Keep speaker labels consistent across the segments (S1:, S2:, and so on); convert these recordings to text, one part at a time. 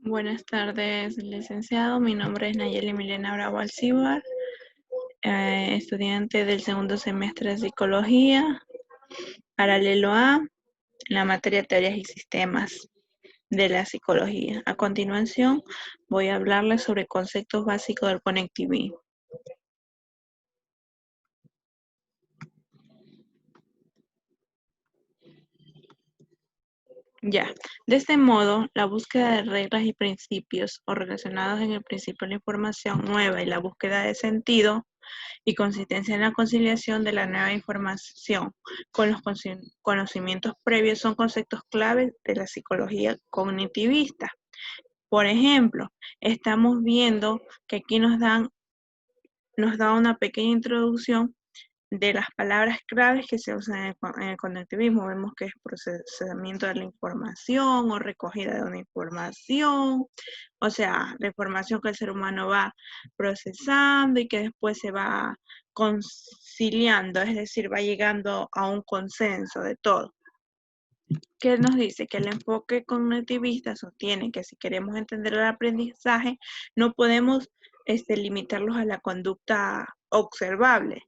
S1: Buenas tardes, licenciado. Mi nombre es Nayeli Milena Bravo Alcibar, estudiante del segundo semestre de Psicología, paralelo A, la materia Teorías y Sistemas de la Psicología. A continuación, voy a hablarles sobre conceptos básicos del conectivismo. Ya, de este modo, la búsqueda de reglas y principios o relacionados en el principio de la información nueva y la búsqueda de sentido y consistencia en la conciliación de la nueva información con los conocimientos previos son conceptos claves de la psicología cognitivista. Por ejemplo, estamos viendo que aquí nos da una pequeña introducción de las palabras claves que se usan en el conectivismo. Vemos que es procesamiento de la información o recogida de una información, o sea, la información que el ser humano va procesando y que después se va conciliando, es decir, va llegando a un consenso de todo. ¿Qué nos dice? Que el enfoque cognitivista sostiene que si queremos entender el aprendizaje, no podemos limitarlos a la conducta observable,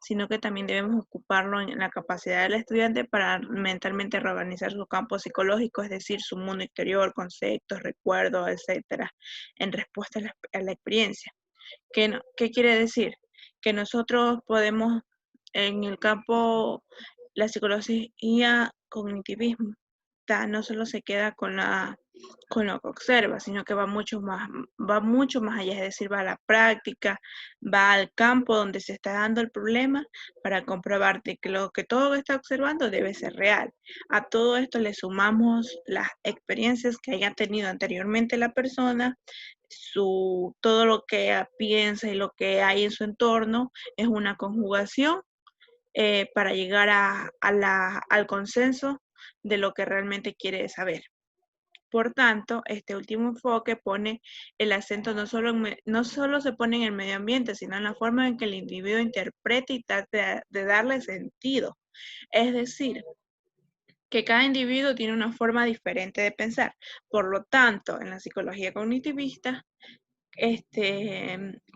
S1: sino que también debemos ocuparlo en la capacidad del estudiante para mentalmente reorganizar su campo psicológico, es decir, su mundo interior, conceptos, recuerdos, etcétera, en respuesta a la experiencia. ¿Qué quiere decir? Que nosotros podemos, en el campo, la psicología cognitivismo, no solo se queda con lo que observa, sino que va mucho más allá, es decir, va a la práctica, va al campo donde se está dando el problema para comprobarte que lo que todo está observando debe ser real. A todo esto le sumamos las experiencias que haya tenido anteriormente la persona, todo lo que piensa y lo que hay en su entorno es una conjugación para llegar al consenso de lo que realmente quiere saber. Por tanto, este último enfoque pone el acento no solo se pone en el medio ambiente, sino en la forma en que el individuo interpreta y trata de darle sentido. Es decir, que cada individuo tiene una forma diferente de pensar. Por lo tanto, en la psicología cognitivista,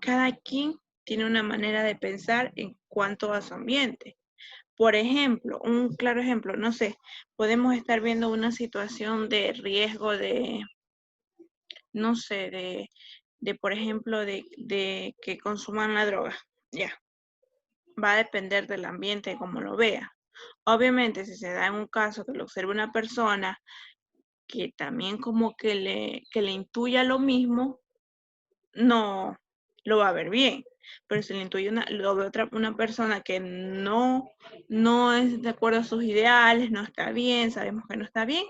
S1: cada quien tiene una manera de pensar en cuanto a su ambiente. Por ejemplo, un claro ejemplo, no sé, podemos estar viendo una situación de riesgo no sé, por ejemplo, de que consuman la droga. Ya, va a depender del ambiente, como lo vea. Obviamente, si se da en un caso que lo observe una persona que también como que le intuya lo mismo, no lo va a ver bien. Pero si le intuye lo ve una persona que no es de acuerdo a sus ideales, no está bien, sabemos que no está bien,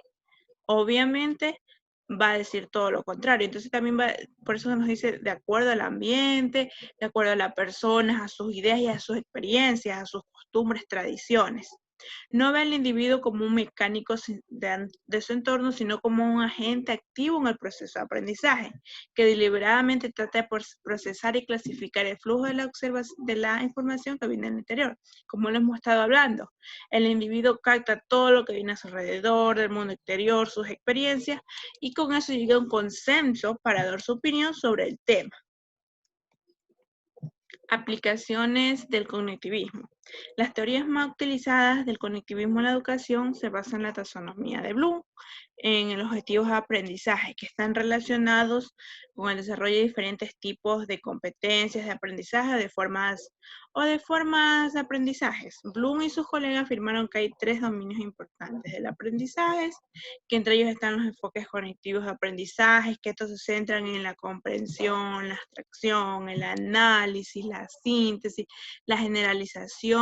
S1: obviamente va a decir todo lo contrario. Entonces también por eso nos dice de acuerdo al ambiente, de acuerdo a las personas, a sus ideas y a sus experiencias, a sus costumbres, tradiciones. No ve al individuo como un mecánico de su entorno, sino como un agente activo en el proceso de aprendizaje, que deliberadamente trata de procesar y clasificar el flujo de la información que viene del interior. Como lo hemos estado hablando, el individuo capta todo lo que viene a su alrededor, del mundo exterior, sus experiencias, y con eso llega a un consenso para dar su opinión sobre el tema. Aplicaciones del cognitivismo. Las teorías más utilizadas del cognitivismo en la educación se basan en la taxonomía de Bloom, en los objetivos de aprendizaje que están relacionados con el desarrollo de diferentes tipos de competencias de aprendizaje de formas de aprendizajes. Bloom y sus colegas afirmaron que hay 3 dominios importantes del aprendizaje, que entre ellos están los enfoques cognitivos de aprendizaje, que estos se centran en la comprensión, la abstracción, el análisis, la síntesis, la generalización,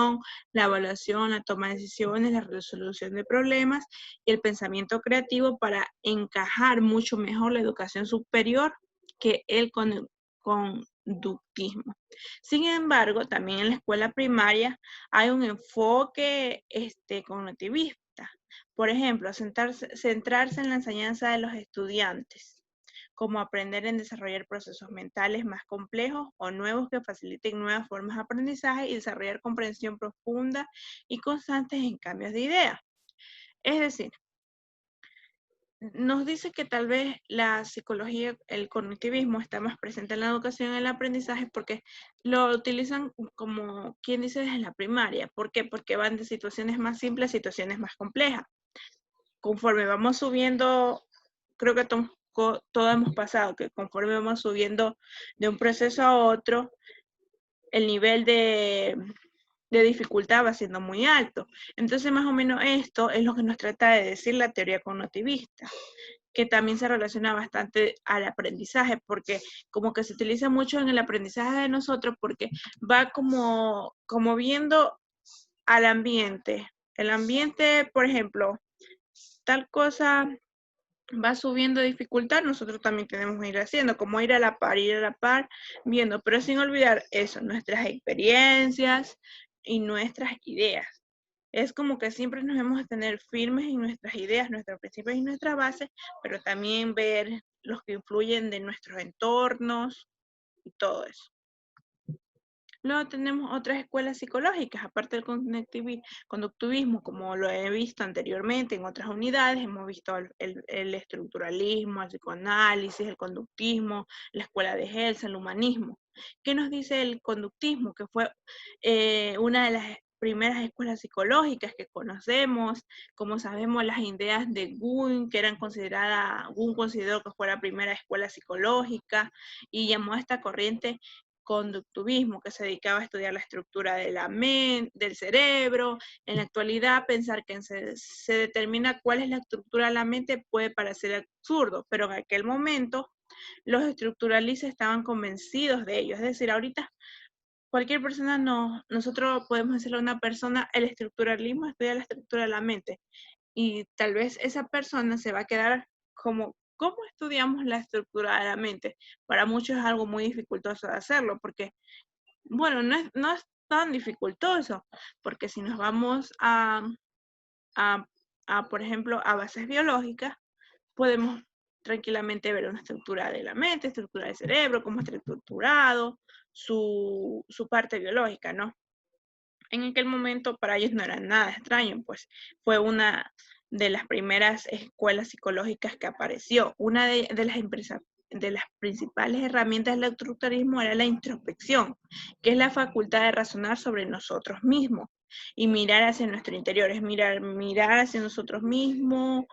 S1: la evaluación, la toma de decisiones, la resolución de problemas y el pensamiento creativo para encajar mucho mejor la educación superior que el conductismo. Sin embargo, también en la escuela primaria hay un enfoque cognitivista. Por ejemplo, centrarse en la enseñanza de los estudiantes, como aprender en desarrollar procesos mentales más complejos o nuevos que faciliten nuevas formas de aprendizaje y desarrollar comprensión profunda y constantes en cambios de ideas. Es decir, nos dice que tal vez la psicología, el cognitivismo está más presente en la educación y en el aprendizaje porque lo utilizan como quien dice desde la primaria. ¿Por qué? Porque van de situaciones más simples a situaciones más complejas. Conforme vamos subiendo, creo que todo hemos pasado, que conforme vamos subiendo de un proceso a otro, el nivel de dificultad va siendo muy alto. Entonces, más o menos esto es lo que nos trata de decir la teoría cognitivista, que también se relaciona bastante al aprendizaje, porque como que se utiliza mucho en el aprendizaje de nosotros, porque va como viendo al ambiente. El ambiente, por ejemplo, tal cosa va subiendo dificultad, nosotros también tenemos que ir haciendo, como ir a la par, viendo, pero sin olvidar eso, nuestras experiencias y nuestras ideas. Es como que siempre nos hemos de tener firmes en nuestras ideas, nuestros principios y nuestras bases, pero también ver los que influyen de nuestros entornos y todo eso. Luego tenemos otras escuelas psicológicas, aparte del conductivismo, como lo he visto anteriormente en otras unidades, hemos visto el estructuralismo, el psicoanálisis, el conductismo, la escuela de Hels, el humanismo. ¿Qué nos dice el conductismo? Que fue una de las primeras escuelas psicológicas que conocemos, como sabemos las ideas de Wundt, que eran consideradas, Wundt consideró que fue la primera escuela psicológica y llamó a esta corriente conductivismo, que se dedicaba a estudiar la estructura de la del cerebro. En la actualidad, pensar que se determina cuál es la estructura de la mente puede parecer absurdo, pero en aquel momento los estructuralistas estaban convencidos de ello. Es decir, ahorita cualquier persona, nosotros podemos decirle a una persona, el estructuralismo estudia la estructura de la mente. Y tal vez esa persona se va a quedar como, ¿cómo estudiamos la estructura de la mente? Para muchos es algo muy dificultoso de hacerlo, porque, bueno, no es tan dificultoso, porque si nos vamos a, por ejemplo, a bases biológicas, podemos tranquilamente ver una estructura de la mente, estructura del cerebro, cómo está estructurado, su parte biológica, ¿no? En aquel momento para ellos no era nada extraño, pues fue una de las primeras escuelas psicológicas que apareció. Una de las principales herramientas del estructuralismo era la introspección, que es la facultad de razonar sobre nosotros mismos y mirar hacia nuestro interior, es mirar hacia nosotros mismos,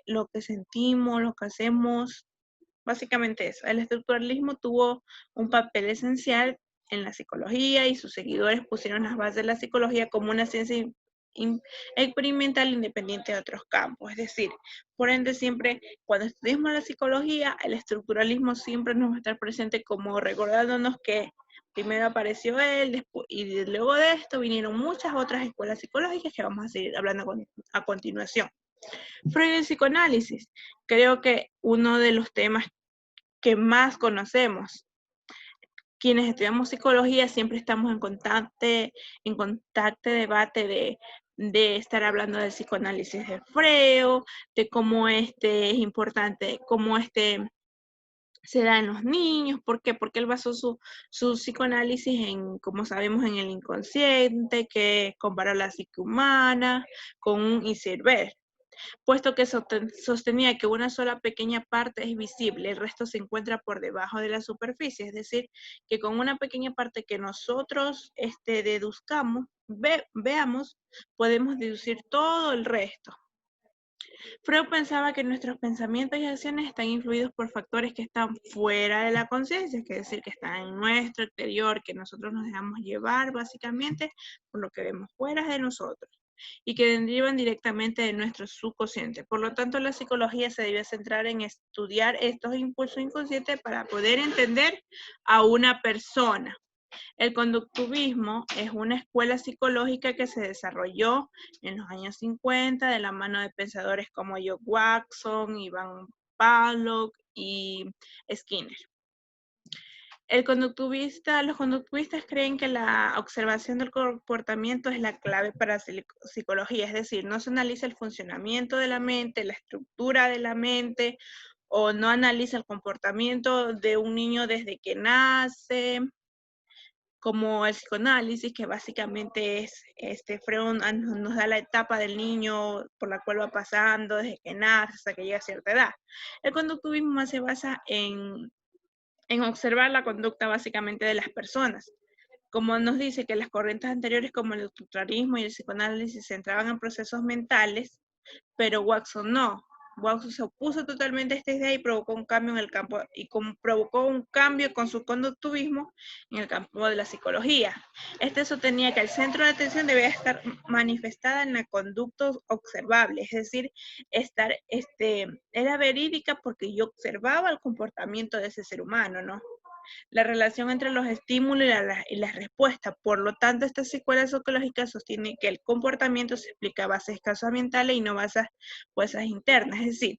S1: lo que sentimos, lo que hacemos, básicamente eso. El estructuralismo tuvo un papel esencial en la psicología y sus seguidores pusieron las bases de la psicología como una ciencia experimental independiente de otros campos. Es decir, por ende, siempre cuando estudiamos la psicología, el estructuralismo siempre nos va a estar presente como recordándonos que primero apareció él, y luego de esto vinieron muchas otras escuelas psicológicas que vamos a seguir hablando a continuación. Freud y el psicoanálisis. Creo que uno de los temas que más conocemos. Quienes estudiamos psicología siempre estamos en constante debate de estar hablando del psicoanálisis de Freud, de cómo este es importante, cómo este se da en los niños. ¿Por qué? Porque él basó su psicoanálisis en, como sabemos, en el inconsciente, que compara la psique humana con un iceberg, puesto que sostenía que una sola pequeña parte es visible, el resto se encuentra por debajo de la superficie, es decir, que con una pequeña parte que nosotros deduzcamos, veamos, podemos deducir todo el resto. Freud pensaba que nuestros pensamientos y acciones están influidos por factores que están fuera de la conciencia, es decir, que están en nuestro exterior, que nosotros nos dejamos llevar básicamente por lo que vemos fuera de nosotros y que derivan directamente de nuestro subconsciente. Por lo tanto, la psicología se debe centrar en estudiar estos impulsos inconscientes para poder entender a una persona. El conductivismo es una escuela psicológica que se desarrolló en los años 50 de la mano de pensadores como John Watson, Ivan Pavlov y Skinner. Los conductivistas creen que la observación del comportamiento es la clave para la psicología, es decir, no se analiza el funcionamiento de la mente, la estructura de la mente, o no analiza el comportamiento de un niño desde que nace, como el psicoanálisis, que básicamente es, Freud nos da la etapa del niño por la cual va pasando desde que nace hasta que llega a cierta edad. El conductivismo más se basa en observar la conducta básicamente de las personas. Como nos dice que las corrientes anteriores como el estructuralismo y el psicoanálisis se centraban en procesos mentales, pero Watson no. Watson se opuso totalmente a esta idea y provocó un cambio en el campo provocó un cambio con su conductivismo en el campo de la psicología. Este sostenía que el centro de atención debía estar manifestada en la conducta observable, es decir, era verídica porque yo observaba el comportamiento de ese ser humano, ¿no? La relación entre los estímulos y las respuestas. Por lo tanto, esta secuela psicológica sostiene que el comportamiento se explica a bases causas-ambientales y no bases fuerzas internas. Es decir,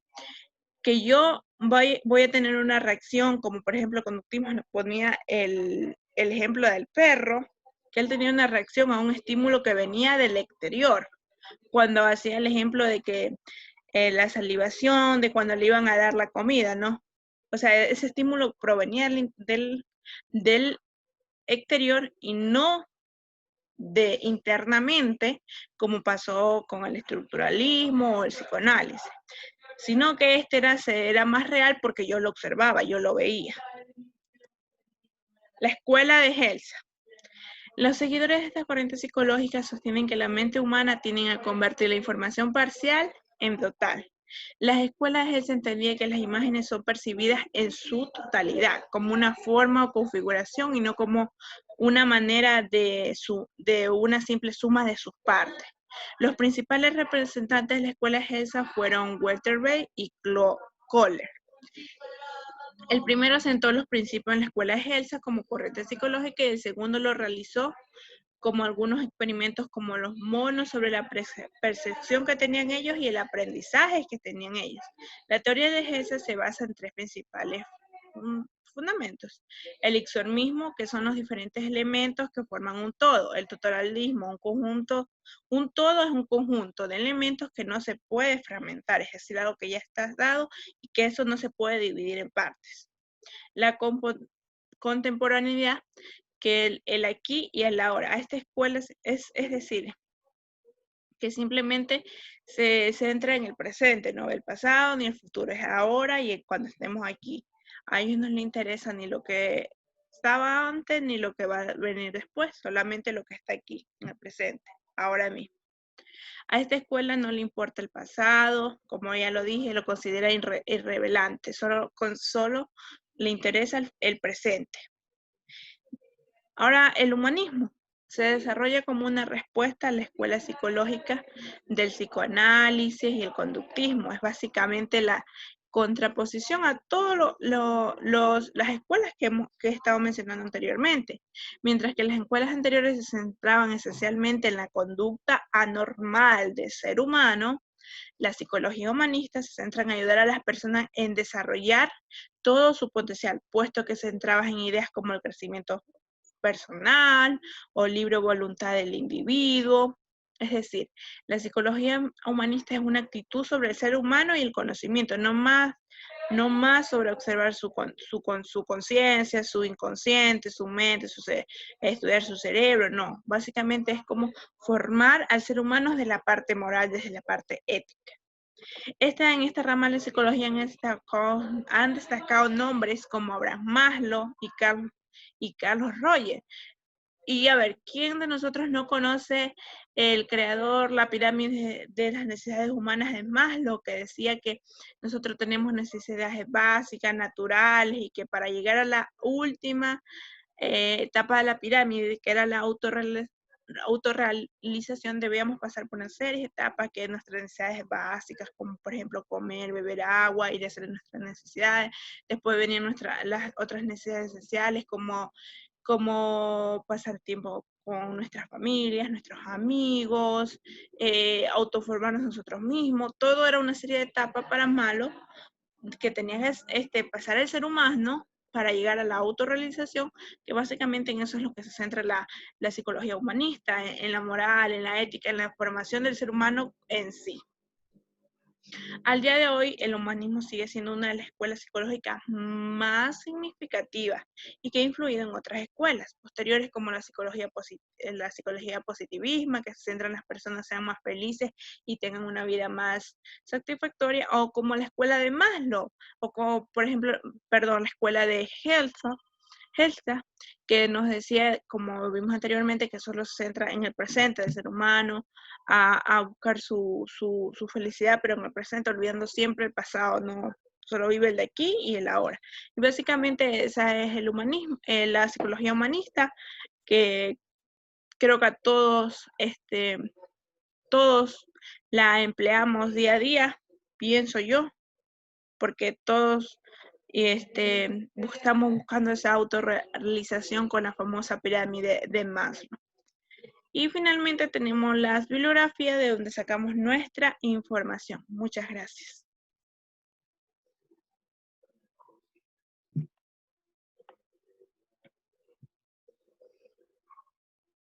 S1: que yo voy a tener una reacción, como por ejemplo cuando nos ponía el ejemplo del perro, que él tenía una reacción a un estímulo que venía del exterior. Cuando hacía el ejemplo de que la salivación, de cuando le iban a dar la comida, ¿no? O sea, ese estímulo provenía del exterior y no de internamente, como pasó con el estructuralismo o el psicoanálisis, sino que era más real porque yo lo observaba, yo lo veía. La escuela de Helsa. Los seguidores de estas corrientes psicológicas sostienen que la mente humana tiende a convertir la información parcial en total. Las escuelas de Helsa entendían que las imágenes son percibidas en su totalidad, como una forma o configuración y no como una manera de una simple suma de sus partes. Los principales representantes de la escuela de Helsa fueron Welterbeck y Kohler. El primero sentó los principios en la escuela de Helsa como corriente psicológica y el segundo lo realizó como algunos experimentos como los monos sobre la percepción que tenían ellos y el aprendizaje que tenían ellos. La teoría de Helsa se basa en tres principales fundamentos. El ixormismo, que son los diferentes elementos que forman un todo. El totalitarismo, un todo es un conjunto de elementos que no se puede fragmentar, es decir, algo que ya está dado y que eso no se puede dividir en partes. La contemporaneidad, que el aquí y el ahora. A esta escuela es decir, que simplemente se centra en el presente, no el pasado ni el futuro, es ahora y cuando estemos aquí. A ellos no les interesa ni lo que estaba antes ni lo que va a venir después, solamente lo que está aquí, en el presente, ahora mismo. A esta escuela no le importa el pasado, como ya lo dije, lo considera irrelevante, solo le interesa el presente. Ahora, el humanismo se desarrolla como una respuesta a la escuela psicológica del psicoanálisis y el conductismo. Es básicamente la contraposición a todas las escuelas que he estado mencionando anteriormente. Mientras que las escuelas anteriores se centraban esencialmente en la conducta anormal del ser humano, la psicología humanista se centra en ayudar a las personas en desarrollar todo su potencial, puesto que se centraba en ideas como el crecimiento personal o libre voluntad del individuo. Es decir, la psicología humanista es una actitud sobre el ser humano y el conocimiento, no más sobre observar su conciencia, su inconsciente, su mente, estudiar su cerebro, no. Básicamente es como formar al ser humano desde la parte moral, desde la parte ética. En esta rama de la psicología han destacado nombres como Abraham Maslow y Carlos Rogers. Y a ver, ¿quién de nosotros no conoce el creador, la pirámide de las necesidades humanas de Maslow, que decía que nosotros tenemos necesidades básicas, naturales, y que para llegar a la última etapa de la pirámide, que era la autorrealización, debíamos pasar por una serie de etapas que nuestras necesidades básicas, como por ejemplo comer, beber agua, ir a hacer nuestras necesidades. Después venían las otras necesidades esenciales como pasar tiempo con nuestras familias, nuestros amigos, autoformarnos nosotros mismos. Todo era una serie de etapas para Maslow que tenía que pasar el ser humano para llegar a la autorrealización, que básicamente en eso es lo que se centra la psicología humanista, en la moral, en la ética, en la formación del ser humano en sí. Al día de hoy, el humanismo sigue siendo una de las escuelas psicológicas más significativas y que ha influido en otras escuelas posteriores como la psicología positivista, que se centra en las personas sean más felices y tengan una vida más satisfactoria, o como la escuela de Maslow, o como, por ejemplo, la escuela de Helsa, que nos decía, como vimos anteriormente, que solo se centra en el presente del ser humano, a buscar su felicidad, pero en el presente, olvidando siempre el pasado, no solo vive el de aquí y el ahora. Y básicamente esa es el humanismo, la psicología humanista, que creo que a todos la empleamos día a día, pienso yo, porque todos estamos buscando esa autorrealización con la famosa pirámide de Maslow. Y finalmente tenemos las bibliografías de donde sacamos nuestra información. Muchas gracias.